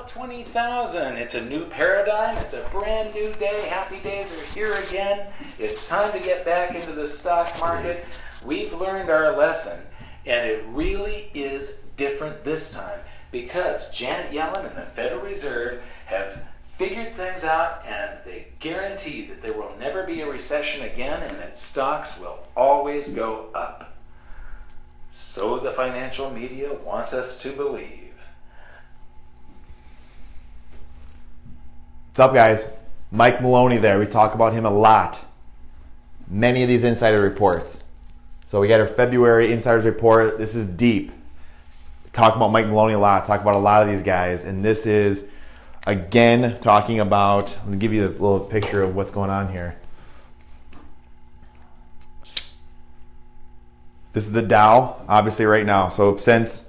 about 20,000. It's a new paradigm. It's a brand new day. Happy days are here again. It's time to get back into the stock market. We've learned our lesson, and it really is different this time because Janet Yellen and the Federal Reserve have figured things out, and they guarantee that there will never be a recession again and that stocks will always go up. So the financial media wants us to believe. What's up, guys? Mike Maloney there. We talk about him a lot. Many of these insider reports. So we got our February insiders report. This is deep. Talk about Mike Maloney a lot. Talk about a lot of these guys. And this is, again, talking about, let me give you a little picture of what's going on here. This is the Dow, obviously right now. So since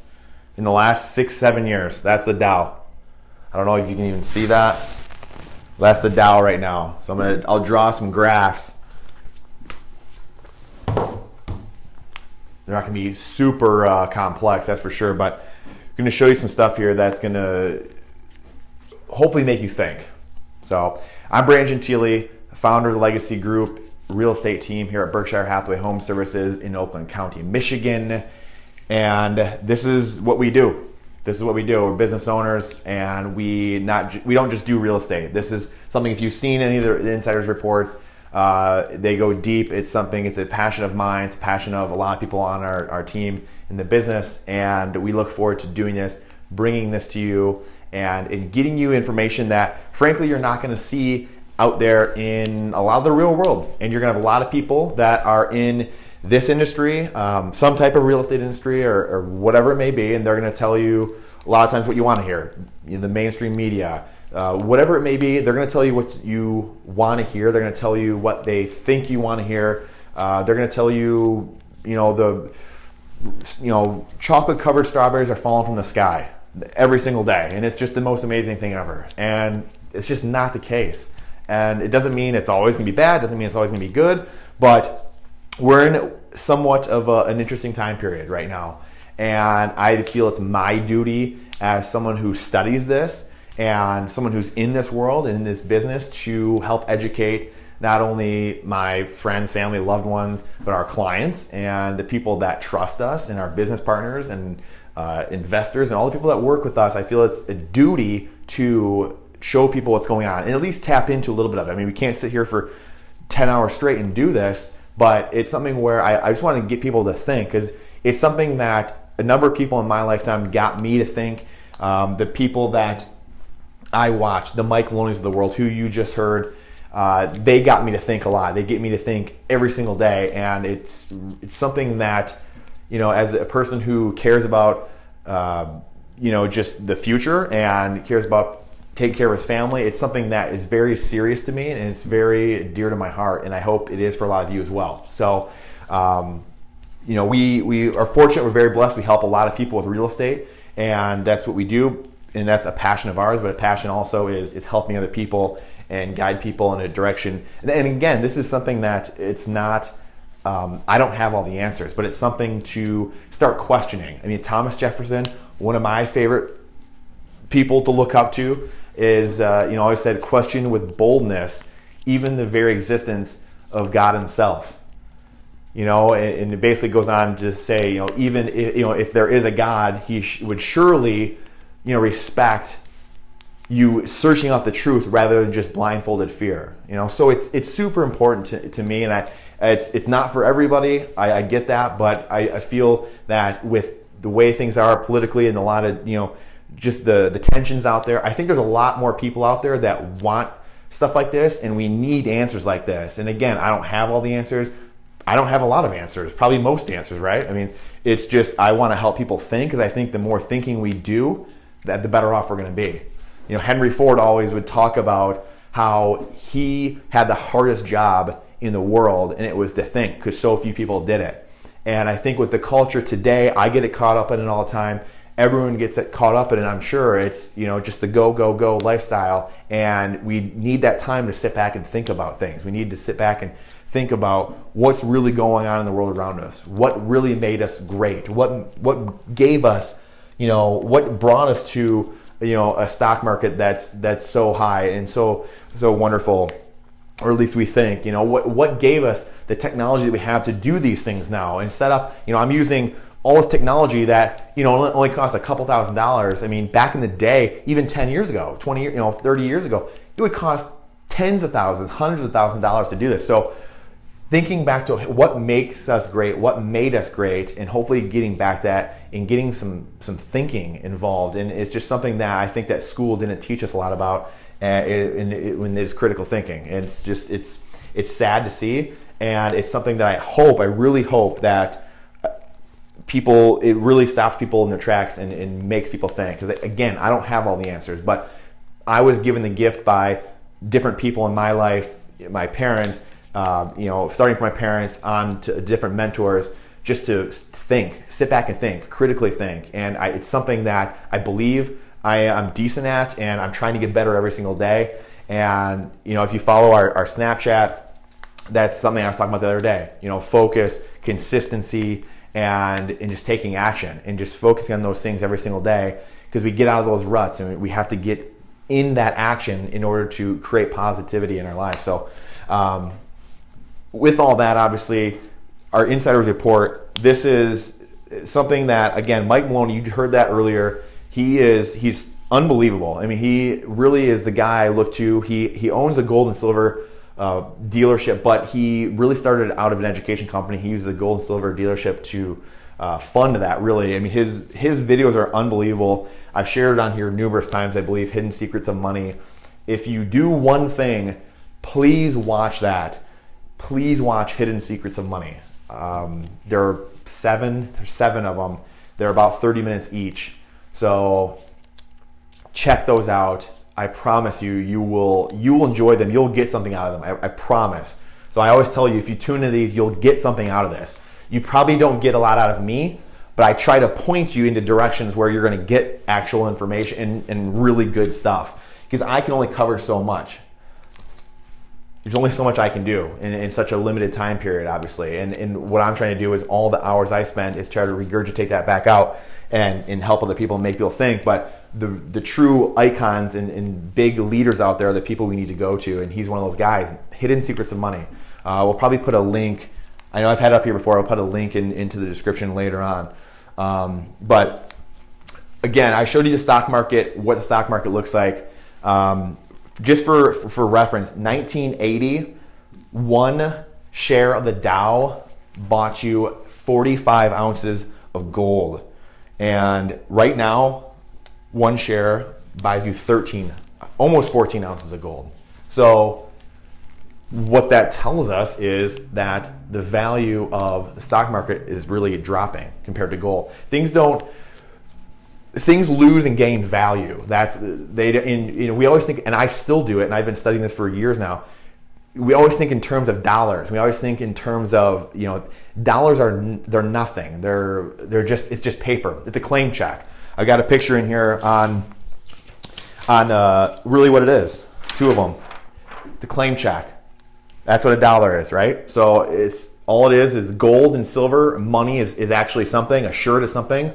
in the last 6-7 years, that's the Dow. I don't know if you can even see that. That's the Dow right now. So I'll draw some graphs. They're not going to be super complex, that's for sure, but I'm going to show you some stuff here that's going to hopefully make you think. So I'm Brandon Gentile, founder of the Legacy Group real estate team here at Berkshire Hathaway Home Services in Oakland County, Michigan. And this is what we do. This is what we do. We're business owners, and we don't just do real estate. This is something, if you've seen any of the insiders reports, they go deep. It's a passion of mine. It's a passion of a lot of people on our team in the business, and we look forward to doing this, bringing this to you, and getting you information that, frankly, you're not going to see out there in a lot of the real world. And you're going to have a lot of people that are in this industry, some type of real estate industry or whatever it may be, and they're going to tell you a lot of times what you want to hear. In the mainstream media, whatever it may be, they're going to tell you what you want to hear. They're going to tell you what they think you want to hear. They're going to tell you, chocolate covered strawberries are falling from the sky every single day, and it's just the most amazing thing ever. And it's just not the case. And it doesn't mean it's always going to be bad. It doesn't mean it's always going to be good. But we're in somewhat of an interesting time period right now. And I feel it's my duty as someone who studies this and someone who's in this world and in this business to help educate not only my friends, family, loved ones, but our clients and the people that trust us and our business partners and investors and all the people that work with us. I feel it's a duty to show people what's going on and at least tap into a little bit of it. I mean, we can't sit here for 10 hours straight and do this, but it's something where I just want to get people to think, because it's something that a number of people in my lifetime got me to think. The people that I watch, the Mike Maloney's of the world, who you just heard, they got me to think a lot. They get me to think every single day, and it's something that, as a person who cares about, just the future and cares about taking care of his family, it's something that is very serious to me, and it's very dear to my heart, and I hope it is for a lot of you as well. So, we are fortunate. We're very blessed. We help a lot of people with real estate, and that's what we do, and that's a passion of ours. But a passion also is helping other people and guide people in a direction. And again, this is something that it's not. I don't have all the answers, but it's something to start questioning. I mean, Thomas Jefferson, one of my favorite people to look up to, is always said, question with boldness even the very existence of God himself. And it basically goes on to say, even if there is a God, he would surely respect you searching out the truth rather than just blindfolded fear. So it's super important to me, and it's not for everybody. I get that, but I feel that with the way things are politically and a lot of just the tensions out there, I think there's a lot more people out there that want stuff like this, and we need answers like this. And again, I don't have all the answers. I don't have a lot of answers, probably most answers, right? I mean, it's just I want to help people think, because I think the more thinking we do, that the better off we're going to be. Henry Ford always would talk about how he had the hardest job in the world, and it was to think, because so few people did it. And I think with the culture today, I get it caught up in it all the time. Everyone gets it caught up in it. I'm sure it's just the go, go, go lifestyle, and we need that time to sit back and think about things. We need to sit back and think about what's really going on in the world around us, what really made us great, what gave us, what brought us to a stock market that's so high and so wonderful, or at least we think. What gave us the technology that we have to do these things now and set up. I'm using all this technology that only costs a couple $1,000s. I mean, back in the day, even 10 years ago, 20 years, 30 years ago, it would cost tens of thousands, hundreds of $1,000s to do this. So thinking back to what makes us great, what made us great, and hopefully getting back to that and getting some thinking involved. And it's just something that I think that school didn't teach us a lot about when there's critical thinking. And it's sad to see, and it's something that I really hope that it really stops people in their tracks and makes people think. Because again, I don't have all the answers, but I was given the gift by different people in my life, my parents, starting from my parents on to different mentors, just to sit back and think, critically think. And it's something that I believe I'm decent at, and I'm trying to get better every single day. And if you follow our Snapchat, that's something I was talking about the other day. Focus, consistency, and just taking action and just focusing on those things every single day, because we get out of those ruts and we have to get in that action in order to create positivity in our life. So with all that, obviously, our insiders report, this is something that, again, Mike Maloney, you heard that earlier. He's unbelievable. I mean, he really is the guy I look to. He owns a gold and silver dealership, but he really started out of an education company. He used the gold and silver dealership to fund that, really. I mean, his videos are unbelievable. I've shared it on here numerous times, I believe, Hidden Secrets of Money. If you do one thing, please watch that. Please watch Hidden Secrets of Money. There are seven of them. They're about 30 minutes each. So check those out. I promise you will enjoy them. You'll get something out of them. I promise. So I always tell you, if you tune into these, you'll get something out of this. You probably don't get a lot out of me, but I try to point you into directions where you're going to get actual information and really good stuff, because I can only cover so much. There's only so much I can do in such a limited time period, obviously. And what I'm trying to do is all the hours I spend is try to regurgitate that back out and help other people and make people think. But the true icons and big leaders out there are the people we need to go to. And he's one of those guys. Hidden Secrets of Money. We'll probably put a link. I know I've had it up here before. I'll put a link into the description later on. But again, I showed you the stock market, what the stock market looks like. Just for reference, 1980, one share of the Dow bought you 45 ounces of gold. And right now, one share buys you almost 14 ounces of gold. So what that tells us is that the value of the stock market is really dropping compared to gold. Things lose and gain value. We always think, and I still do it, and I've been studying this for years now. We always think in terms of dollars. We always think in terms of, dollars they're nothing. It's just paper. It's a claim check. I got a picture in here on really what it is. Two of them. The claim check. That's what a dollar is, right? So all it is gold and silver. Money is actually something. A shirt is something.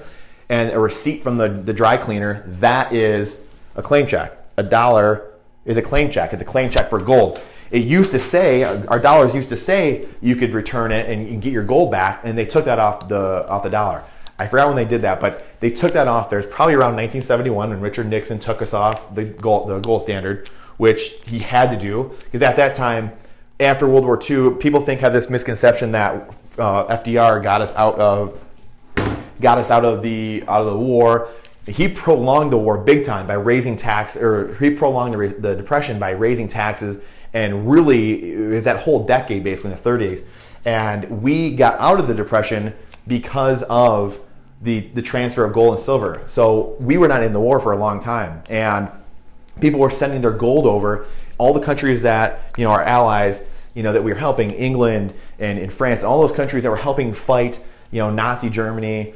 And a receipt from the dry cleaner, that is a claim check. A dollar is a claim check. It's a claim check for gold. It used to say, our dollars used to say you could return it and get your gold back, and they took that off the dollar. I forgot when they did that, but they took that off. There's probably around 1971 when Richard Nixon took us off the gold standard, which he had to do, because at that time, after World War II, people have this misconception that FDR got us out of the war. He prolonged the war big time by raising tax, or he prolonged the Depression by raising taxes, and really it was that whole decade basically in the 30s. And we got out of the Depression because of the transfer of gold and silver. So we were not in the war for a long time, and people were sending their gold over. All the countries that our allies, that we were helping, England and France, all those countries that were helping fight Nazi Germany,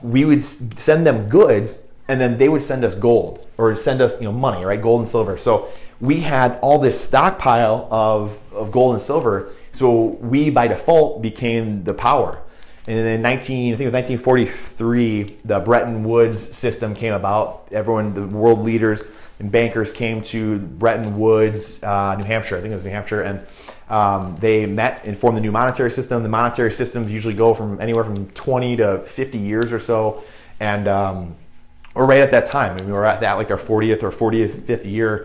we would send them goods, and then they would send us gold, or send us money, right? Gold and silver. So we had all this stockpile of gold and silver. So we by default became the power. And then I think it was 1943, the Bretton Woods system came about. Everyone, the world leaders and bankers came to Bretton Woods, New Hampshire. I think it was New Hampshire, and they met and formed the new monetary system. The monetary systems usually go from anywhere from 20 to 50 years or so, and we're right at that time. I mean, we're at that like our 40th or 45th year,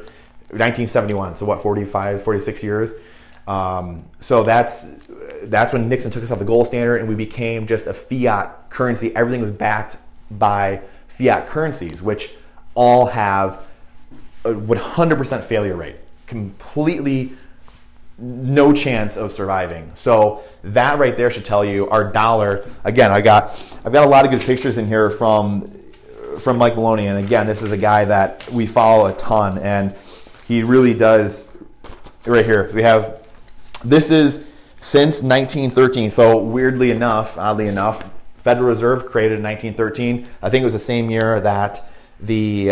1971. So what, 45, 46 years? So that's when Nixon took us off the gold standard and we became just a fiat currency. Everything was backed by fiat currencies, which all have a 100% failure rate, completely no chance of surviving. So that right there should tell you our dollar. Again, I've got a lot of good pictures in here from Mike Maloney, and again, this is a guy that we follow a ton, and he really does. Right here, we have. This is since 1913. So oddly enough, Federal Reserve created in 1913. I think it was the same year that the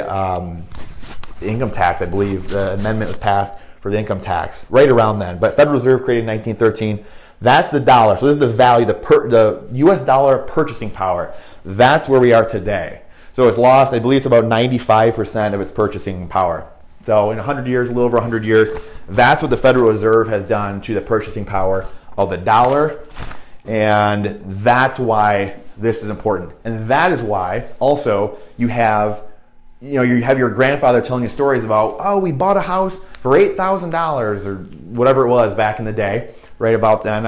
income tax, I believe, the amendment was passed for the income tax, right around then. But Federal Reserve created in 1913. That's the dollar. So this is the value, the U.S. dollar purchasing power. That's where we are today. So it's lost, I believe it's about 95% of its purchasing power. So in 100 years, a little over 100 years, that's what the Federal Reserve has done to the purchasing power of the dollar. And that's why this is important. And that is why also you have your grandfather telling you stories about, oh, we bought a house for $8,000 or whatever it was back in the day, right about then.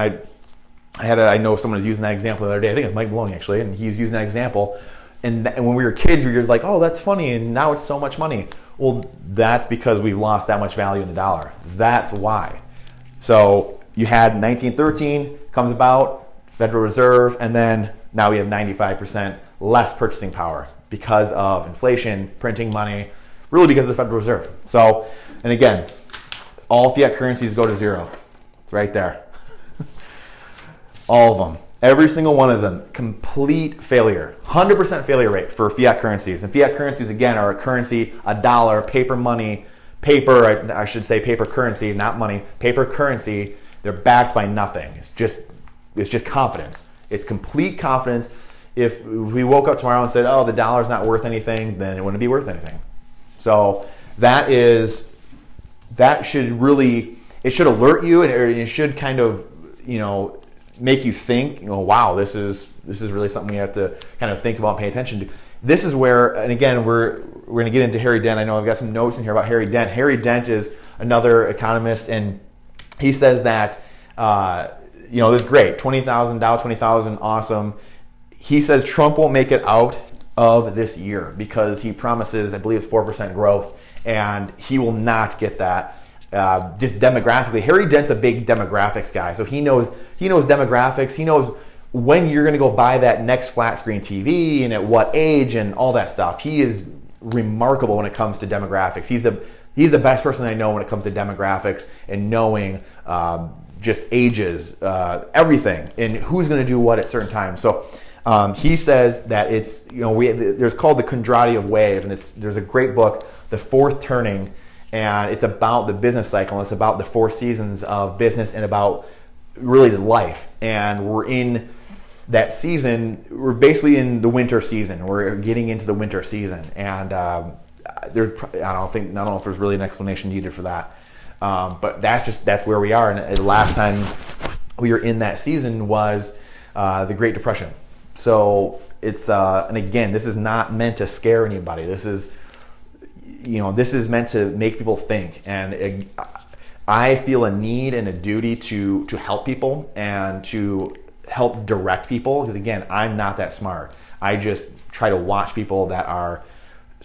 I know someone was using that example the other day. I think it was Mike Maloney actually, and he was using that example. And when we were kids, we were like, oh, that's funny, and now it's so much money. Well, that's because we've lost that much value in the dollar. That's why. So you had 1913 comes about, Federal Reserve, and then now we have 95% less purchasing power because of inflation, printing money, really because of the Federal Reserve. So, and again, all fiat currencies go to zero. It's right there. All of them. Every single one of them, complete failure, 100% failure rate for fiat currencies. And fiat currencies, again, are a currency, a dollar, paper money, I should say paper currency, not money, paper currency. They're backed by nothing. It's just confidence. It's complete confidence. If we woke up tomorrow and said, oh, the dollar's not worth anything, then it wouldn't be worth anything. So that should really, it should alert you, and it should kind of, make you think, wow, this is really something we have to kind of think about and pay attention to. This is where, and again, we're going to get into Harry Dent. I know I've got some notes in here about Harry Dent. Harry Dent is another economist, and he says that, this is great, 20,000, Dow 20,000, awesome. He says Trump won't make it out of this year because he promises, I believe it's 4% growth, and he will not get that. Just demographically, Harry Dent's a big demographics guy, so he knows demographics. He knows when you're going to go buy that next flat screen TV and at what age and all that stuff. He is remarkable when it comes to demographics. He's the best person I know when it comes to demographics and knowing just ages, everything, and who's going to do what at certain times. So he says that it's there's called the Kondraty of Wave, and there's a great book, The Fourth Turning. And it's about the business cycle. And it's about the 4 seasons of business and about really life. And we're in that season. We're basically in the winter season. We're getting into the winter season. And I don't know if there's really an explanation needed for that. But that's where we are. And the last time we were in that season was the Great Depression. So it's and again, this is not meant to scare anybody. This is meant to make people think, and I feel a need and a duty to help people and to help direct people, because again, I'm not that smart. I just try to watch people that are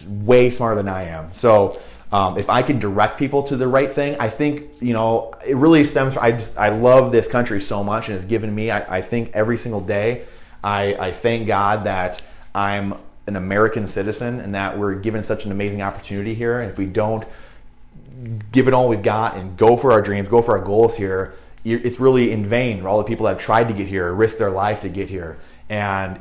way smarter than I am. So if I can direct people to the right thing, I think it really stems from, I love this country so much, and it's given me, I think every single day I thank God that I'm an American citizen and that we're given such an amazing opportunity here. And if we don't give it all we've got and go for our dreams, go for our goals here, it's really in vain. All the people that have tried to get here, risked their life to get here, and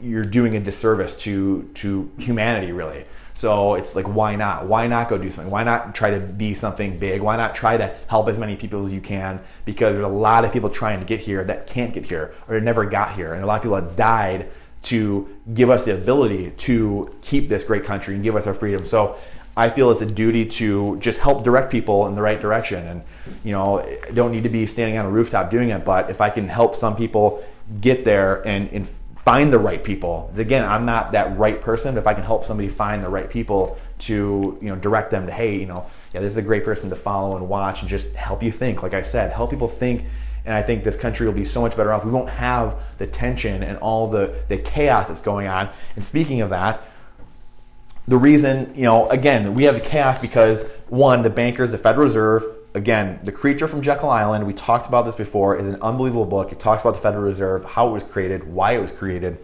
you're doing a disservice to humanity, really. So it's like, why not? Why not go do something? Why not try to be something big? Why not try to help as many people as you can? Because there's a lot of people trying to get here that can't get here or never got here. And a lot of people have died to give us the ability to keep this great country and give us our freedom. So I feel it's a duty to just help direct people in the right direction. And, I don't need to be standing on a rooftop doing it, but if I can help some people get there and find the right people. Again, I'm not that right person, but if I can help somebody find the right people to, direct them to, hey, this is a great person to follow and watch and just help you think. Like I said, help people think. And I think this country will be so much better off. We won't have the tension and all the chaos that's going on. And speaking of that, the reason, again, we have the chaos because, one, the bankers, the Federal Reserve, again, The Creature from Jekyll Island, we talked about this before, is an unbelievable book. It talks about the Federal Reserve, how it was created, why it was created.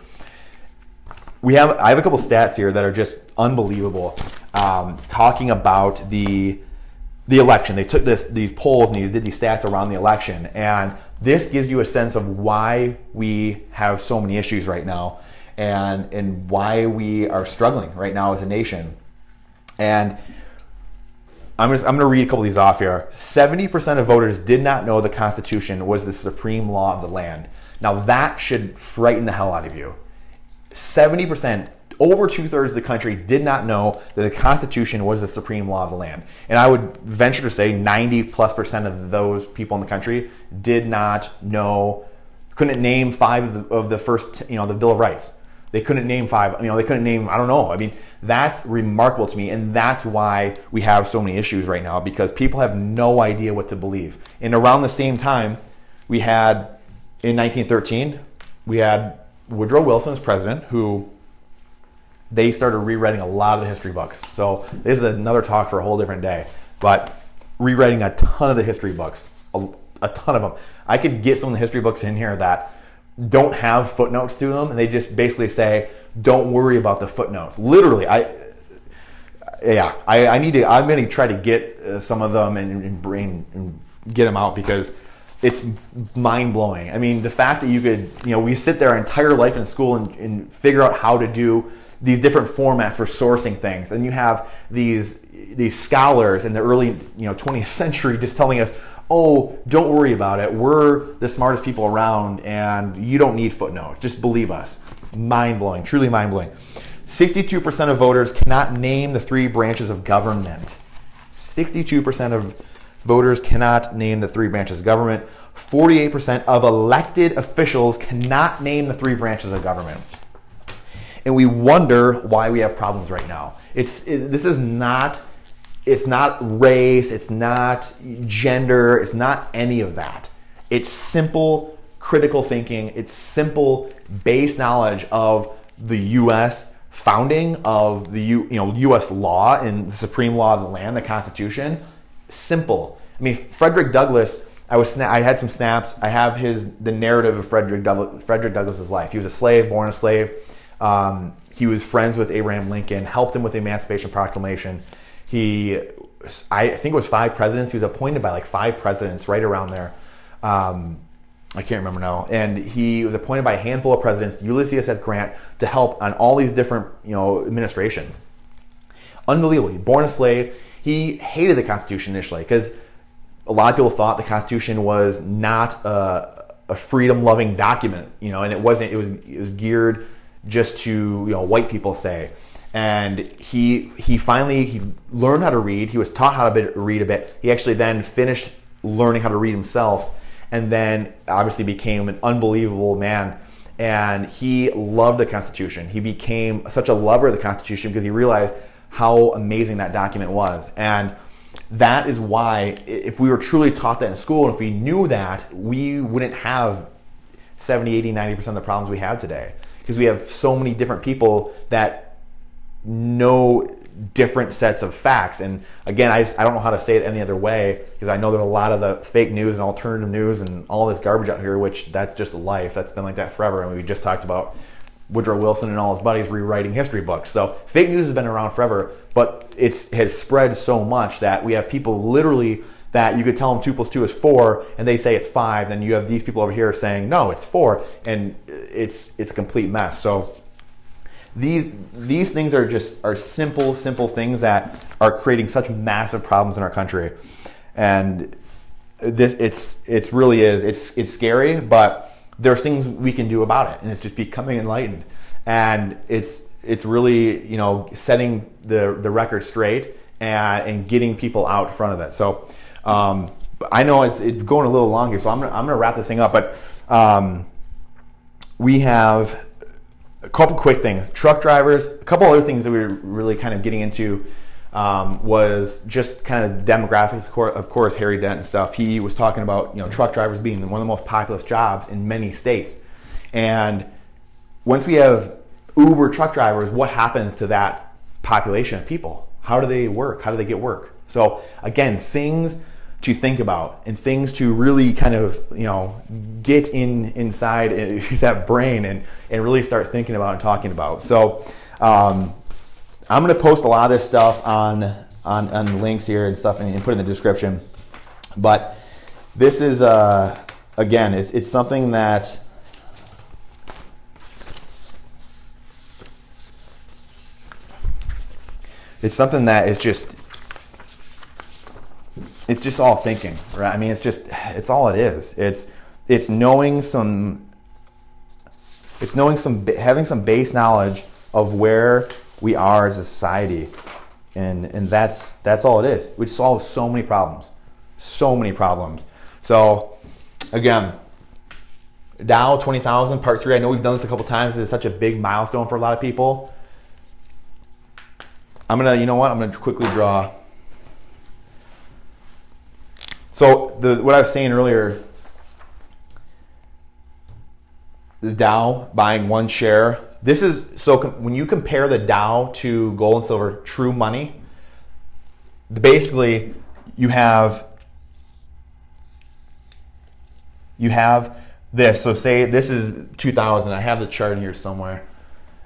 I have a couple stats here that are just unbelievable, talking about the election. They took these polls and they did these stats around the election, and this gives you a sense of why we have so many issues right now and why we are struggling right now as a nation. And I'm going to read a couple of these off here. 70% of voters did not know the Constitution was the supreme law of the land. Now that should frighten the hell out of you. 70%, over 2/3 of the country did not know that the Constitution was the supreme law of the land. And I would venture to say 90+% of those people in the country did not know, couldn't name 5 of the first, the Bill of Rights. They couldn't name 5, they couldn't name, I don't know. I mean, that's remarkable to me, and that's why we have so many issues right now, because people have no idea what to believe. And around the same time, we had, in 1913, we had Woodrow Wilson as president, who they started rewriting a lot of the history books. So this is another talk for a whole different day, but rewriting a ton of the history books, a ton of them. I could get some of the history books in here that don't have footnotes to them, and they just basically say, don't worry about the footnotes. Literally, I'm going to try to get some of them and get them out, because it's mind-blowing. I mean, the fact that you could, we sit there our entire life in school and figure out how to do these different formats for sourcing things. And you have these scholars in the early 20th century just telling us, oh, don't worry about it. We're the smartest people around and you don't need footnotes. Just believe us. Mind-blowing, truly mind-blowing. 62% of voters cannot name the 3 branches of government. 62% of voters cannot name the 3 branches of government. 48% of elected officials cannot name the 3 branches of government. And we wonder why we have problems right now. It's not race, it's not gender, it's not any of that. It's simple critical thinking, it's simple base knowledge of the U.S. founding, of the U.S. law and the supreme law of the land, the Constitution. Simple. I mean, Frederick Douglass, I had some snaps. I have the narrative of Frederick Douglass's life. He was a slave, born a slave. He was friends with Abraham Lincoln, helped him with the Emancipation Proclamation. I think it was 5 presidents. He was appointed by like 5 presidents right around there. I can't remember now. And he was appointed by a handful of presidents, Ulysses S. Grant, to help on all these different administrations. Unbelievable. Born a slave. He hated the Constitution initially because a lot of people thought the Constitution was not a freedom-loving document, and it wasn't. It was geared just to white people, say. And he finally learned how to read. He was taught how to read a bit. He actually then finished learning how to read himself, and then obviously became an unbelievable man. And he loved the Constitution. He became such a lover of the Constitution because he realized how amazing that document was. And that is why, if we were truly taught that in school, and if we knew that, we wouldn't have 70, 80, 90% of the problems we have today. Because we have so many different people that know different sets of facts. And again, I don't know how to say it any other way, because I know there's a lot of the fake news and alternative news and all this garbage out here, which that's just life. That's been like that forever. And we just talked about Woodrow Wilson and all his buddies rewriting history books. So fake news has been around forever, but it has spread so much that we have people literally that you could tell them 2 + 2 is 4 and they say it's 5. Then you have these people over here saying, no, it's 4. And it's a complete mess. So these things are simple things that are creating such massive problems in our country. And it's really is. It's scary, but there's things we can do about it, and it's just becoming enlightened. And it's really, you know, setting the record straight and getting people out in front of it. So I know it's going a little long here, so I'm gonna wrap this thing up. But we have a couple quick things. Truck drivers, a couple other things that we were really kind of getting into was just kind of demographics. Of course, Harry Dent and stuff. He was talking about, you know, truck drivers being one of the most populous jobs in many states. And once we have Uber truck drivers, what happens to that population of people? How do they work? How do they get work? So again, things to think about and things to really kind of, you know, get inside that brain and really start thinking about and talking about. So I'm going to post a lot of this stuff on links here and stuff and put in the description. But this is, again, it's something that is just, it's just all thinking, right? I mean, it's all it is. It's knowing having some base knowledge of where we are as a society, and that's all it is, which solves so many problems. So again, Dow 20,000 part 3. I know we've done this a couple times. It's such a big milestone for a lot of people. I'm gonna quickly draw. So what I was saying earlier, the Dow buying one share. This is, so when you compare the Dow to gold and silver, true money, basically you have this. So say this is 2000. I have the chart in here somewhere.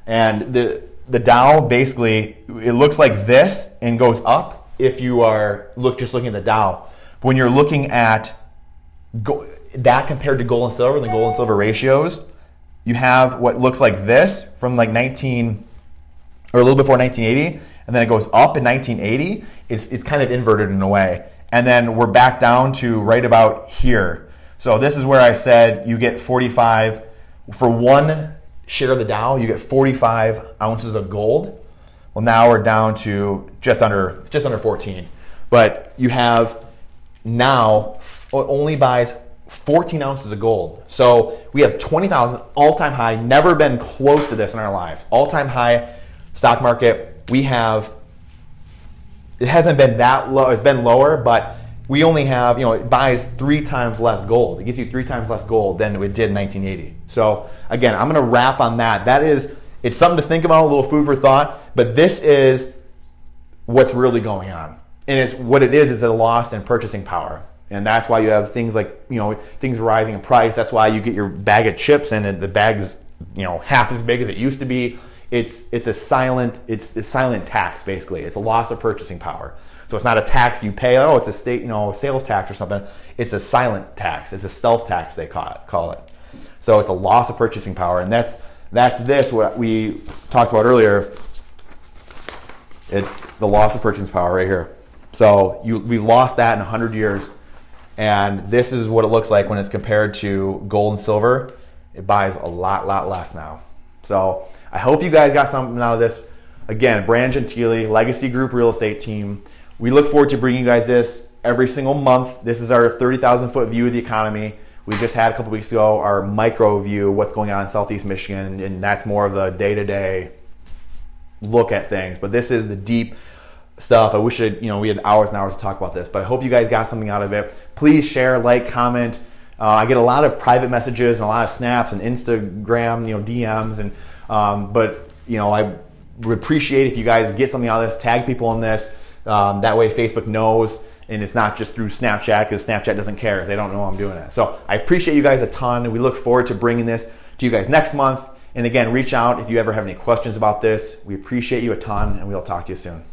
And the Dow basically, it looks like this and goes up if you are just looking at the Dow. But when you're looking at that compared to gold and silver, the gold and silver ratios, you have what looks like this from like a little before 1980, and then it goes up in 1980. It's kind of inverted in a way. And then we're back down to right about here. So this is where I said you get 45, for one share of the Dow, you get 45 ounces of gold. Well, now we're down to just under 14. But you have now only buys 14 ounces of gold. So we have 20,000 all-time high, never been close to this in our lives. All-time high stock market. It hasn't been that low, it's been lower, but we only have, it buys 3 times less gold. It gives you 3 times less gold than it did in 1980. So again, I'm gonna wrap on that. It's something to think about, a little food for thought, but this is what's really going on. And what it is a loss in purchasing power. And that's why you have things like, things rising in price. That's why you get your bag of chips and the bag is, half as big as it used to be. It's a silent tax, basically. It's a loss of purchasing power. So it's not a tax you pay, it's a state, sales tax or something. It's a silent tax. It's a stealth tax, they call it. So it's a loss of purchasing power. And that's what we talked about earlier. It's the loss of purchasing power right here. So we've lost that in 100 years. And this is what it looks like when it's compared to gold and silver. It buys a lot less now. So I hope you guys got something out of this. Again, Brandon Gentile, Legacy Group Real Estate Team. We look forward to bringing you guys this every single month. This is our 30,000 foot view of the economy. We just had a couple weeks ago our micro view, what's going on in Southeast Michigan, and that's more of the day-to-day look at things. But this is the deep stuff. I wish we had hours and hours to talk about this, but I hope you guys got something out of it. Please share, like, comment. I get a lot of private messages and a lot of snaps and Instagram, DMs, and but I would appreciate if you guys get something out of this. Tag people on this. That way Facebook knows, and it's not just through Snapchat, because Snapchat doesn't care. They don't know I'm doing it. So I appreciate you guys a ton, and we look forward to bringing this to you guys next month. And again, reach out if you ever have any questions about this. We appreciate you a ton, and we'll talk to you soon.